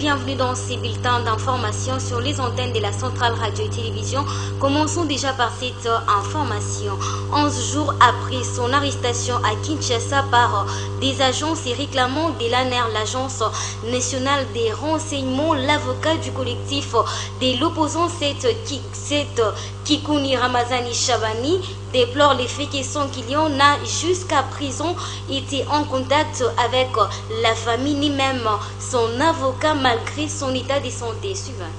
bienvenue dans ces bulletins d'information sur les antennes de la centrale radio et télévision. Commençons déjà par cette information. 11 jours après son arrestation à Kinshasa par des agences et réclamant de l'ANER, l'Agence nationale des renseignements, l'avocat du collectif de l'opposant Kikouni Ramazani Chabani déplore les faits que son client n'a jusqu'à présent été en contact avec la famille ni même son avocat malgré son état de santé. Suivant.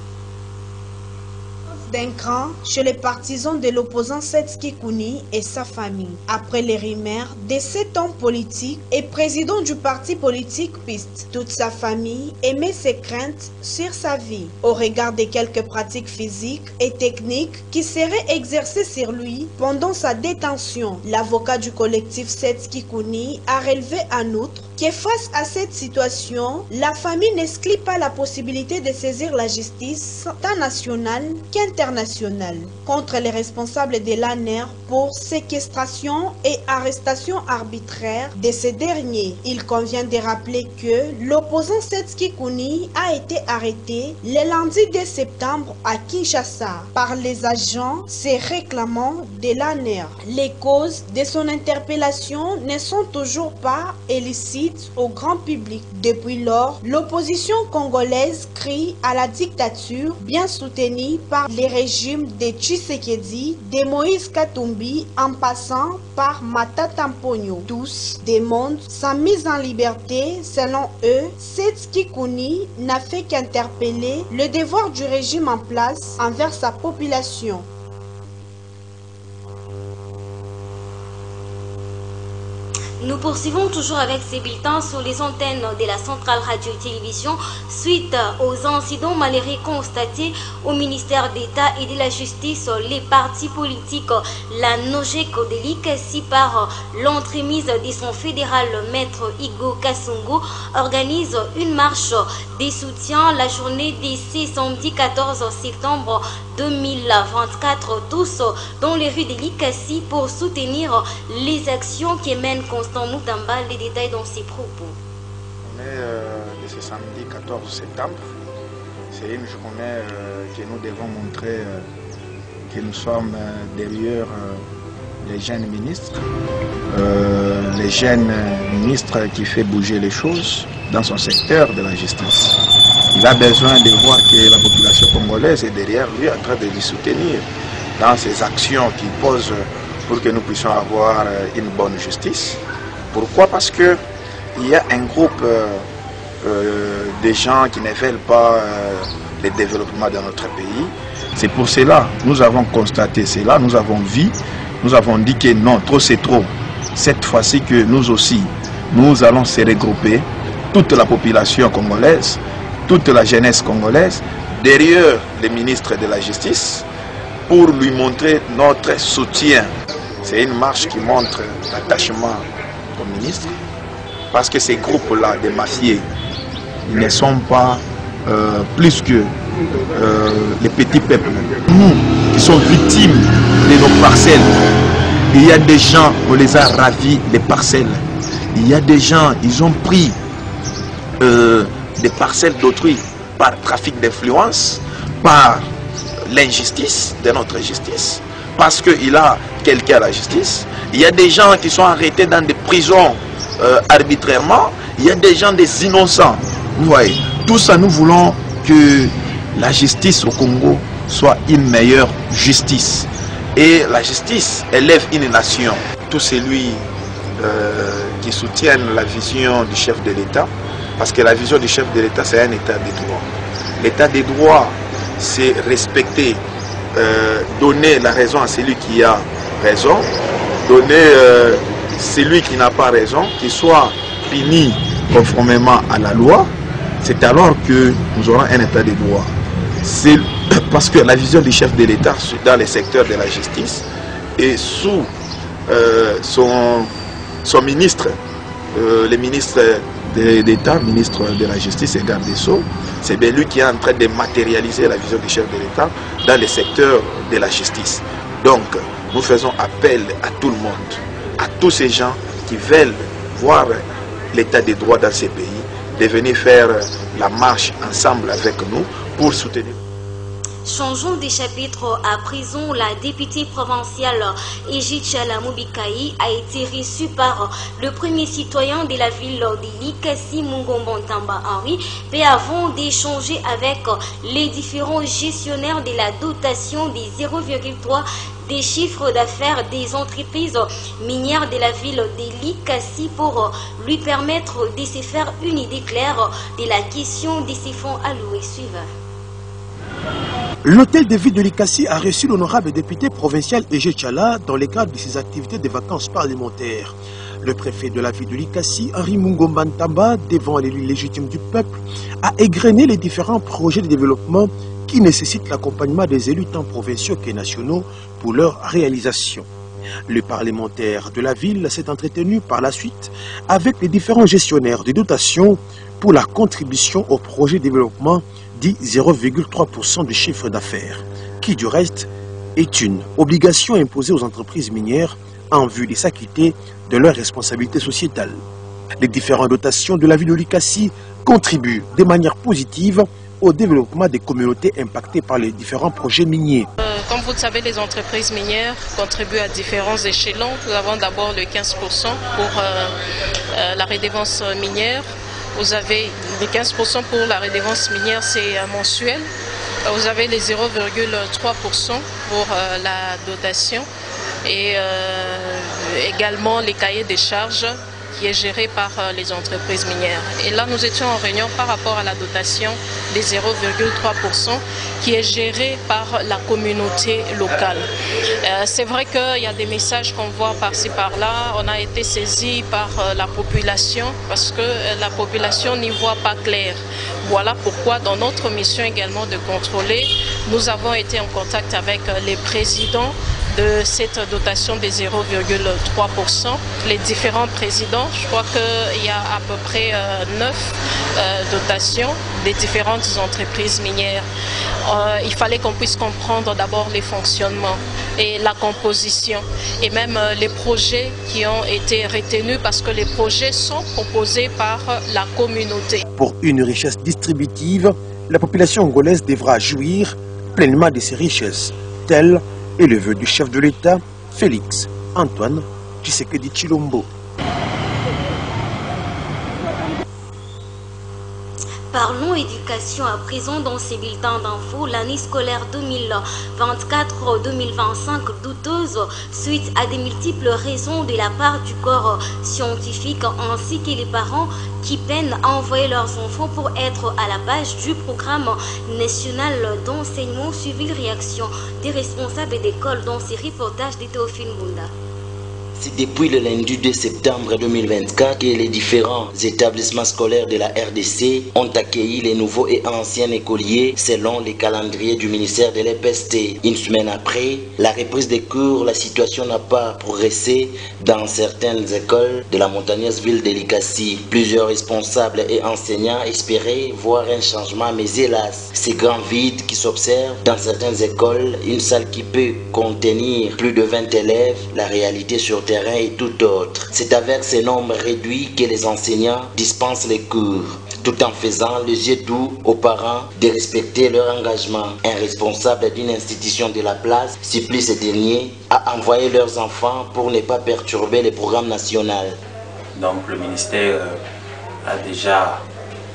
D'un cran chez les partisans de l'opposant Seth Kikouni et sa famille. Après les rumeurs de cet homme politique et président du parti politique PIST, toute sa famille émet ses craintes sur sa vie au regard de quelques pratiques physiques et techniques qui seraient exercées sur lui pendant sa détention. L'avocat du collectif Seth Kikouni a relevé en outre que face à cette situation, la famille n'exclut pas la possibilité de saisir la justice tant nationale qu'internationale contre les responsables de l'ANER pour séquestration et arrestation arbitraire de ces derniers. Il convient de rappeler que l'opposant Seth Kikouni a été arrêté le lundi 2 septembre à Kinshasa par les agents se réclamant de l'ANER. Les causes de son interpellation ne sont toujours pas élicites au grand public. Depuis lors, l'opposition congolaise crie à la dictature, bien soutenue par les régimes de Tshisekedi, de Moïse Katumbi, en passant par Matata Mponyo. Tous demandent sa mise en liberté. Selon eux, Seth Kikouni n'a fait qu'interpeller le devoir du régime en place envers sa population. Nous poursuivons toujours avec ces bulletins sur les antennes de la centrale radio et télévision suite aux incidents malheureux constatés au ministère d'État et de la Justice. Les partis politiques, la NOGEC de l'ICASI par l'entremise de son fédéral maître Igo Kassungu organise une marche de soutien la journée de ce samedi 14 septembre 2024, tous dans les rues de l'ICASI pour soutenir les actions qui mènent Constant Moutamba. Les détails dans ses propos. On est de ce samedi 14 septembre. C'est une journée que nous devons montrer que nous sommes derrière les jeunes ministres. Les jeunes ministres qui fait bouger les choses dans son secteur de la justice. Il a besoin de voir que la population congolaise est derrière lui en train de lui soutenir dans ses actions qu'il pose pour que nous puissions avoir une bonne justice. Pourquoi? Parce qu'il y a un groupe de gens qui ne veulent pas le développement de notre pays. C'est pour cela que nous avons constaté cela, nous avons vu, nous avons dit que non, trop c'est trop. Cette fois-ci que nous aussi, nous allons se regrouper, toute la population congolaise, toute la jeunesse congolaise, derrière le ministre de la Justice, pour lui montrer notre soutien. C'est une marche qui montre l'attachement au ministre, parce que ces groupes-là, des mafieux, ils ne sont pas plus que les petits peuples. Nous, qui sommes victimes de nos parcelles, il y a des gens, on les a ravis des parcelles. Il y a des gens, ils ont pris des parcelles d'autrui par trafic d'influence, par l'injustice de notre justice, parce qu'il a quelqu'un à la justice. Il y a des gens qui sont arrêtés dans des prisons arbitrairement. Il y a des gens, des innocents. Vous voyez, tout ça, nous voulons que la justice au Congo soit une meilleure justice. Et la justice élève une nation. Tout celui qui soutiennent la vision du chef de l'État, parce que la vision du chef de l'État, c'est un état de droit. L'état de droit, c'est respecter, donner la raison à celui qui a raison, donner celui qui n'a pas raison, qu'il soit puni conformément à la loi. C'est alors que nous aurons un état de droit. C'est parce que la vision du chef de l'État dans les secteurs de la justice et sous son ministre, le ministre d'État, ministre de la Justice et garde des Sceaux, c'est bien lui qui est en train de matérialiser la vision du chef de l'État dans les secteurs de la justice. Donc, nous faisons appel à tout le monde, à tous ces gens qui veulent voir l'état des droits dans ces pays, de venir faire la marche ensemble avec nous pour soutenir. Changeons des chapitres à prison. La députée provinciale Égide Chala Mobikaï a été reçue par le premier citoyen de la ville de Likasi, Mungombantamba Henri, mais avant d'échanger avec les différents gestionnaires de la dotation des 0,3 des chiffres d'affaires des entreprises minières de la ville de Likasi pour lui permettre de se faire une idée claire de la question de ces fonds alloués. Suivant. L'hôtel de ville de Likasi a reçu l'honorable député provincial Égide Chala dans le cadre de ses activités de vacances parlementaires. Le préfet de la ville de Likasi, Henri Mungombantamba, devant l'élu légitime du peuple, a égrené les différents projets de développement qui nécessitent l'accompagnement des élus tant provinciaux que nationaux pour leur réalisation. Le parlementaire de la ville s'est entretenu par la suite avec les différents gestionnaires de dotation pour la contribution au projet de développement dit 0,3% du chiffre d'affaires, qui du reste est une obligation imposée aux entreprises minières en vue de s'acquitter de leurs responsabilités sociétales. Les différentes dotations de la ville de Likasi contribuent de manière positive au développement des communautés impactées par les différents projets miniers. Comme vous le savez, les entreprises minières contribuent à différents échelons. Nous avons d'abord le 15% pour la redevance minière. Vous avez les 15% pour la redevance minière, c'est mensuel. Vous avez les 0,3% pour la dotation et également les cahiers des charges qui est géré par les entreprises minières. Et là, nous étions en réunion par rapport à la dotation des 0,3% qui est gérée par la communauté locale. C'est vrai qu'il y a des messages qu'on voit par-ci par-là. On a été saisi par la population parce que la population n'y voit pas clair. Voilà pourquoi dans notre mission également de contrôler, nous avons été en contact avec les présidents de cette dotation des 0,3%. Les différents présidents, je crois qu'il y a à peu près 9 dotations des différentes entreprises minières. Il fallait qu'on puisse comprendre d'abord les fonctionnements et la composition et même les projets qui ont été retenus parce que les projets sont proposés par la communauté. Pour une richesse distributive, la population angolaise devra jouir pleinement de ces richesses, telles et le vœu du chef de l'État, Félix Antoine Tshisekedi Tshilombo. Parlons éducation à présent dans ces bulletins d'infos. L'année scolaire 2024-2025 douteuse suite à des multiples raisons de la part du corps scientifique ainsi que les parents qui peinent à envoyer leurs enfants pour être à la page du programme national d'enseignement. Suivi les réactions des responsables d'école dans ces reportages de Théophile Munda. C'est depuis le lundi 2 septembre 2024 que les différents établissements scolaires de la RDC ont accueilli les nouveaux et anciens écoliers selon les calendriers du ministère de l'EPST. Une semaine après la reprise des cours, la situation n'a pas progressé dans certaines écoles de la montagneuse ville de Likasi. Plusieurs responsables et enseignants espéraient voir un changement, mais hélas, ces grands vides qui s'observent dans certaines écoles, une salle qui peut contenir plus de 20 élèves, la réalité sur terrain est tout autre. C'est avec ces nombres réduits que les enseignants dispensent les cours, tout en faisant les yeux doux aux parents de respecter leur engagement. Un responsable d'une institution de la place supplie ces derniers à envoyer leurs enfants pour ne pas perturber le programme national. Donc le ministère a déjà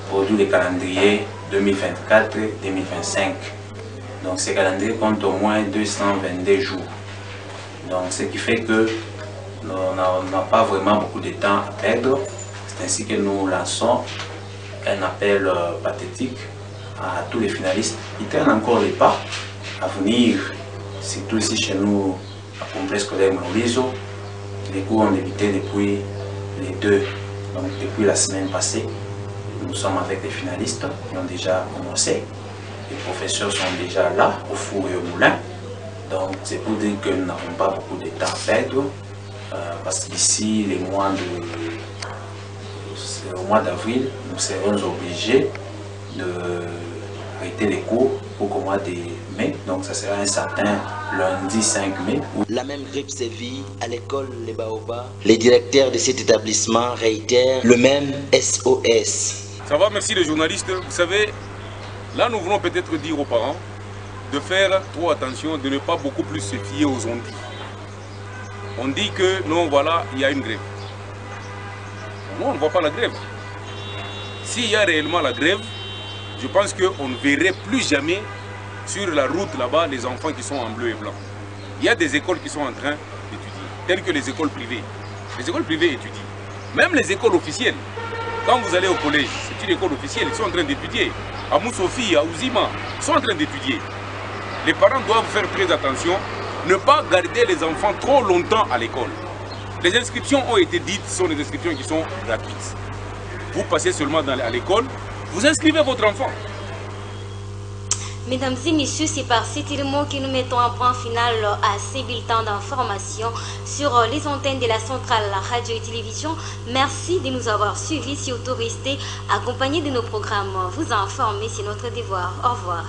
produit le calendrier 2024-2025. Donc ces calendriers comptent au moins 222 jours. Donc ce qui fait que on n'a pas vraiment beaucoup de temps à perdre. C'est ainsi que nous lançons un appel pathétique à tous les finalistes qui traînent encore les pas à venir, surtout ici chez nous à complexe scolaire Moulizo. Les cours ont débuté depuis les 2, donc depuis la semaine passée. Nous sommes avec les finalistes qui ont déjà commencé. Les professeurs sont déjà là, au four et au moulin. Donc c'est pour dire que nous n'avons pas beaucoup de temps à perdre. Parce qu'ici, au mois d'avril, nous serons obligés d'arrêter les cours pour le mois de mai. Donc, ça sera un certain lundi 5 mai. La même grippe sévit à l'école Les Baobas. Les directeurs de cet établissement réitèrent le même SOS. Ça va, merci les journalistes. Vous savez, là nous voulons peut-être dire aux parents de faire trop attention, de ne pas beaucoup plus se fier aux ondits. On dit que non, voilà, il y a une grève. Non, on ne voit pas la grève. S'il y a réellement la grève, je pense qu'on ne verrait plus jamais sur la route là-bas les enfants qui sont en bleu et blanc. Il y a des écoles qui sont en train d'étudier, telles que les écoles privées. Les écoles privées étudient. Même les écoles officielles. Quand vous allez au collège, c'est une école officielle, ils sont en train d'étudier. À Moussofi, à Ouzima, ils sont en train d'étudier. Les parents doivent faire très attention, ne pas garder les enfants trop longtemps à l'école. Les inscriptions ont été dites, ce sont des inscriptions qui sont gratuites. Vous passez seulement à l'école, vous inscrivez votre enfant. Mesdames et messieurs, c'est par cet élément que nous mettons un point final à ces bulletins d'information sur les antennes de la centrale radio et télévision. Merci de nous avoir suivis, surtout restez accompagnés de nos programmes. Vous informer, c'est notre devoir. Au revoir.